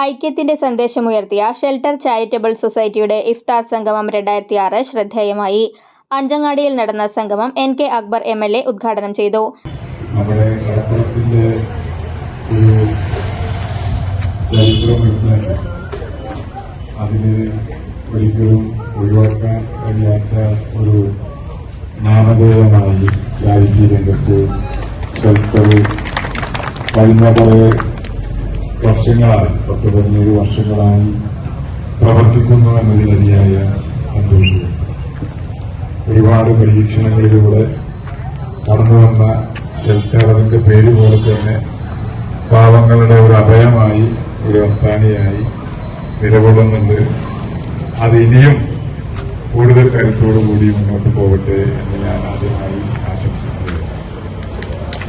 ഐക്യത്തിന്റെ സന്ദേശമുയർത്തിയ shelter charitable സൊസൈറ്റിയുടെ ഇഫ്താർ സംഗമം 2006 ശ്രദ്ധേയമായി. അഞ്ചങ്ങാടിയിൽ നടന്ന സംഗമം NK അക്ബർ MLA ഉദ്ഘാടനം ചെയ്തു. നമ്മുടെ കടപ്പുറത്തിന്റെ ഒരു ചരിത്രമെടുത്താൽ അതിന് ഒരിക്കലും ഒഴിവാക്കാൻ കഴിയാത്ത ഒരു നാമധേയമായി ചാരിറ്റി രംഗത്ത് ഷെൽട്ടർ കഴിഞ്ഞ കുറേ വർഷങ്ങളായി 10-17 വർഷങ്ങളായി പ്രവർത്തിക്കുന്നു എന്നതിൽ അതിയായ സന്തോഷവും. ഒരുപാട് പരീക്ഷണങ്ങളിലൂടെ കടന്നു വന്ന ഷെൽട്ടർ അതിന്റെ പേര് പോലെ തന്നെ പാവങ്ങളുടെ ഒരു അഭയമായി, ഒരു അത്താണിയായി നിലകൊള്ളുന്നുണ്ട്. അത് ഇനിയും കൂടുതൽ കരുത്തോടുകൂടി മുന്നോട്ട് പോകട്ടെ എന്ന് ഞാൻ ആദ്യമായി ആശംസിക്കുന്നത്.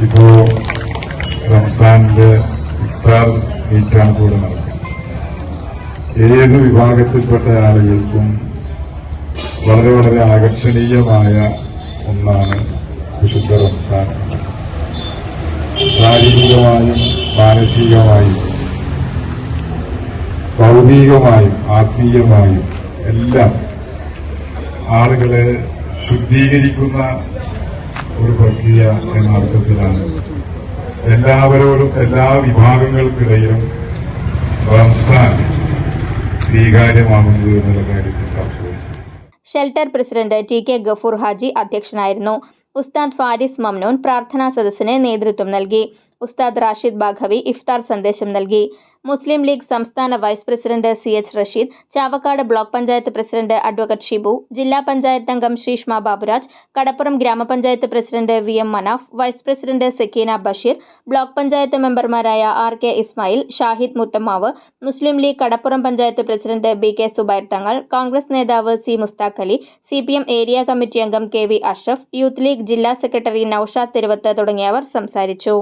ഇപ്പോ റംസാന്റെ ഇഫ്താർ മീറ്റാണ് കൂടെ നടക്കുന്നത്. ഏത് വിഭാഗത്തിൽപ്പെട്ട ആളുകൾക്കും വളരെ വളരെ ആകർഷണീയമായ ഒന്നാണ് വിശുദ്ധ റംസാൻ. ശാരീരികമായും മാനസികമായും ഭൗതികമായും ആത്മീയമായും എല്ലാം ആളുകളെ ശുദ്ധീകരിക്കുന്ന ഒരു പ്രക്രിയ എന്ന അർത്ഥത്തിലാണ് എല്ലാവരോടും എല്ലാ വിഭാഗങ്ങൾക്കിടയിലും റംസാൻ സ്വീകാര്യമാകുന്നത് എന്നുള്ള കാര്യത്തിൽ സംശയമില്ല. Shelter president TK Gafoor Haji അധ്യക്ഷനായിരുന്നു. ഉസ്താദ് ഫാരിസ് മംനൂൻ പ്രാർത്ഥനാ സദസ്സിന് നേതൃത്വം നൽകി. ഉസ്താദ് റാഷിദ് ബാഘവി ഇഫ്താർ സന്ദേശം നൽകി. മുസ്ലിം ലീഗ് സംസ്ഥാന vice president CH Rasheed, Chavakkad block panchayat president advocate Shibu, ജില്ലാ പഞ്ചായത്ത് അംഗം Sreeshma Baburaj, Kadappuram grama panchayat president VM Manaf, vice president Sakeena Basheer, block panchayat മെമ്പർമാരായ RK ഇസ്മായിൽ, ഷാഹിദ് മുത്തമ്മാവ്, മുസ്ലിം ലീഗ് കടപ്പുറം പഞ്ചായത്ത് പ്രസിഡന്റ് BK സുബൈർ തങ്ങൾ, കോൺഗ്രസ് നേതാവ് C Mushtaq Ali, CPM area committee അംഗം KV അഷ്റഫ്, യൂത്ത് ലീഗ് ജില്ലാ സെക്രട്ടറി നൌഷാദ് തിരുവത്ത് തുടങ്ങിയവർ സംസാരിച്ചു.